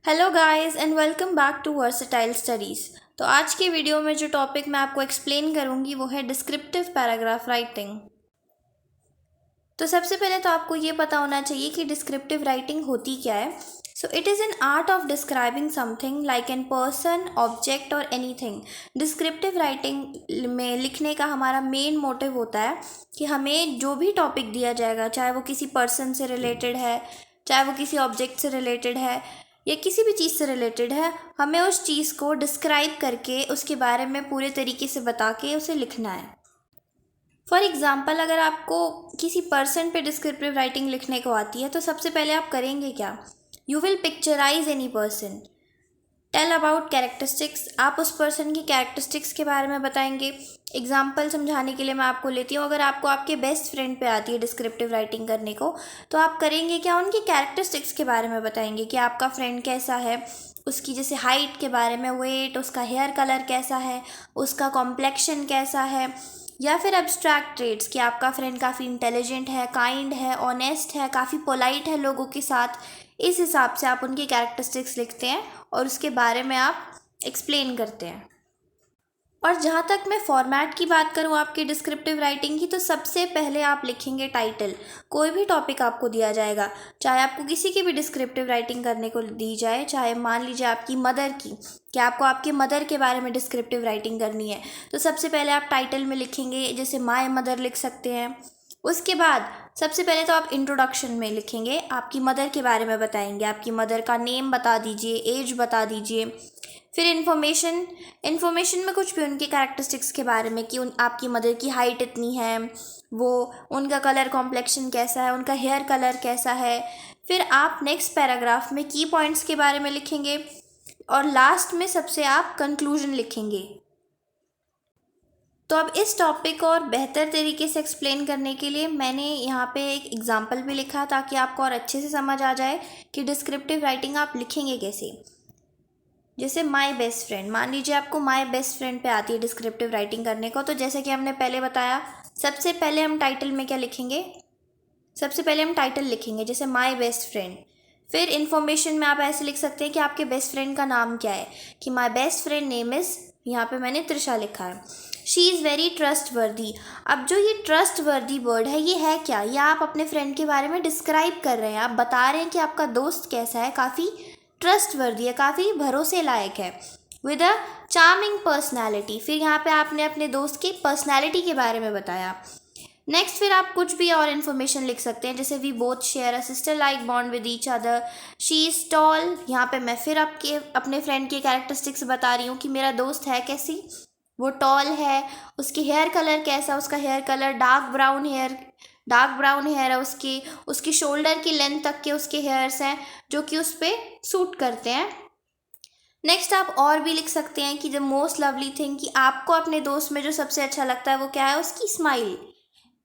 Hello guys and welcome back to versatile studies. तो आज के वीडियो में जो टॉपिक मैं आपको एक्सप्लेन करूंगी वो है डिस्क्रिप्टिव पैराग्राफ राइटिंग। तो सबसे पहले तो आपको ये पता होना चाहिए कि डिस्क्रिप्टिव राइटिंग होती क्या है। So it is an art of describing something like an person, object और एनीथिंग। डिस्क्रिप्टिव राइटिंग में लिखने का हमारा मेन मोटिव होता है कि हमें जो भी टॉपिक दिया जाएगा, चाहे वो किसी पर्सन से रिलेटेड है, चाहे वो किसी ऑब्जेक्ट से रिलेटेड है या किसी भी चीज़ से रिलेटेड है, हमें उस चीज़ को डिस्क्राइब करके उसके बारे में पूरे तरीके से बता के उसे लिखना है। फॉर एग्ज़ाम्पल, अगर आपको किसी पर्सन पे डिस्क्रिप्टिव राइटिंग लिखने को आती है तो सबसे पहले आप करेंगे क्या? You will picturise any person, tell about characteristics. आप उस पर्सन की कैरेक्टरिस्टिक्स के बारे में बताएंगे। एग्जाम्पल समझाने के लिए मैं आपको लेती हूँ, अगर आपको आपके बेस्ट फ्रेंड पे आती है डिस्क्रिप्टिव राइटिंग करने को, तो आप करेंगे क्या? उनकी कैरेक्टरिस्टिक्स के बारे में बताएंगे कि आपका फ्रेंड कैसा है, उसकी जैसे हाइट के बारे में, वेट, उसका हेयर कलर कैसा है, उसका कॉम्प्लेक्शन कैसा है, या फिर एब्स्ट्रैक्ट ट्रेड्स कि आपका फ्रेंड काफ़ी इंटेलिजेंट है, काइंड है, ऑनेस्ट है, काफ़ी पोलाइट है लोगों के साथ। इस हिसाब से आप उनकी कैरेक्टरिस्टिक्स लिखते हैं और उसके बारे में आप एक्सप्लेन करते हैं। और जहाँ तक मैं फॉर्मेट की बात करूँ आपकी डिस्क्रिप्टिव राइटिंग की, तो सबसे पहले आप लिखेंगे टाइटल। कोई भी टॉपिक आपको दिया जाएगा, चाहे आपको किसी की भी डिस्क्रिप्टिव राइटिंग करने को दी जाए, चाहे मान लीजिए आपकी मदर की, कि आपको आपके मदर के बारे में डिस्क्रिप्टिव राइटिंग करनी है, तो सबसे पहले आप टाइटल में लिखेंगे, जैसे माय मदर लिख सकते हैं। उसके बाद सबसे पहले तो आप इंट्रोडक्शन में लिखेंगे, आपकी मदर के बारे में बताएंगे, आपकी मदर का नेम बता दीजिए, एज बता दीजिए। फिर इन्फॉर्मेशन में कुछ भी उनके कैरेक्टरिस्टिक्स के बारे में कि आपकी मदर की हाइट इतनी है, वो उनका कलर कॉम्प्लेक्शन कैसा है, उनका हेयर कलर कैसा है। फिर आप नेक्स्ट पैराग्राफ में की पॉइंट्स के बारे में लिखेंगे और लास्ट में सबसे आप कंक्लूजन लिखेंगे। तो अब इस टॉपिक को और बेहतर तरीके से एक्सप्लेन करने के लिए मैंने यहाँ पे एक एग्जांपल भी लिखा ताकि आपको और अच्छे से समझ आ जाए कि डिस्क्रिप्टिव राइटिंग आप लिखेंगे कैसे। जैसे माय बेस्ट फ्रेंड, मान लीजिए आपको माय बेस्ट फ्रेंड पे आती है डिस्क्रिप्टिव राइटिंग करने को, तो जैसे कि हमने पहले बताया, सबसे पहले हम टाइटल में क्या लिखेंगे? सबसे पहले हम टाइटल लिखेंगे, जैसे माय बेस्ट फ्रेंड। फिर इन्फॉर्मेशन में आप ऐसे लिख सकते हैं कि आपके बेस्ट फ्रेंड का नाम क्या है, कि my best friend name is, यहाँ पे मैंने त्रिशा लिखा है। शी इज़ वेरी ट्रस्ट वर्दी। अब जो ये ट्रस्ट वर्दी वर्ड है, ये है क्या? ये आप अपने फ्रेंड के बारे में डिस्क्राइब कर रहे हैं, आप बता रहे हैं कि आपका दोस्त कैसा है, काफ़ी ट्रस्ट वर्दी है, काफ़ी भरोसे लायक है, विद अ चार्मिंग पर्सनैलिटी। फिर यहाँ पे आपने अपने दोस्त की पर्सनैलिटी के बारे में बताया। नेक्स्ट फिर आप कुछ भी और इन्फॉर्मेशन लिख सकते हैं, जैसे we both share a sister like bond with each other, she is tall. यहाँ पे मैं फिर अपने फ्रेंड की कैरेक्टरिस्टिक्स बता रही हूँ कि मेरा दोस्त है कैसी, वो टॉल है। उसकी हेयर कलर कैसा, उसका hair colour dark brown hair है उसकी। उसकी शोल्डर की लेंथ तक के उसके हेयर्स हैं जो कि उस पर सूट करते हैं। नेक्स्ट आप और भी लिख सकते हैं कि द मोस्ट लवली थिंग, कि आपको अपने दोस्त में जो सबसे अच्छा लगता है वो क्या है? उसकी स्माइल।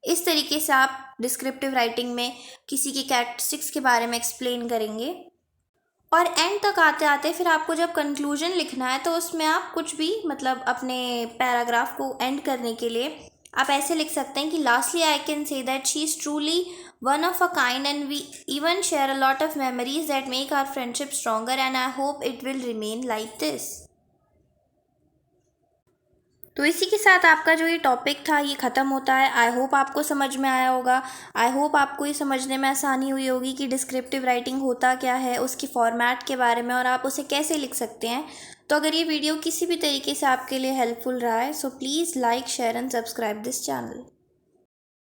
इस तरीके से आप डिस्क्रिप्टिव राइटिंग में किसी की कैरेक्टरिस्टिक्स के बारे में एक्सप्लेन करेंगे। और एंड तक आते आते फिर आपको जब कंक्लूजन लिखना है, तो उसमें आप कुछ भी मतलब अपने पैराग्राफ को एंड करने के लिए आप ऐसे लिख सकते हैं कि lastly I can say that she is truly one of a kind and we even share a lot of memories that make our friendship stronger and I hope it will remain like this. तो इसी के साथ आपका जो ये topic था ये ख़त्म होता है। आई होप आपको समझ में आया होगा। आई होप आपको ये समझने में आसानी हुई होगी कि डिस्क्रिप्टिव राइटिंग होता क्या है, उसकी फॉर्मेट के बारे में, और आप उसे कैसे लिख सकते हैं। तो अगर ये वीडियो किसी भी तरीके से आपके लिए हेल्पफुल रहा है, so please like, share and subscribe this channel.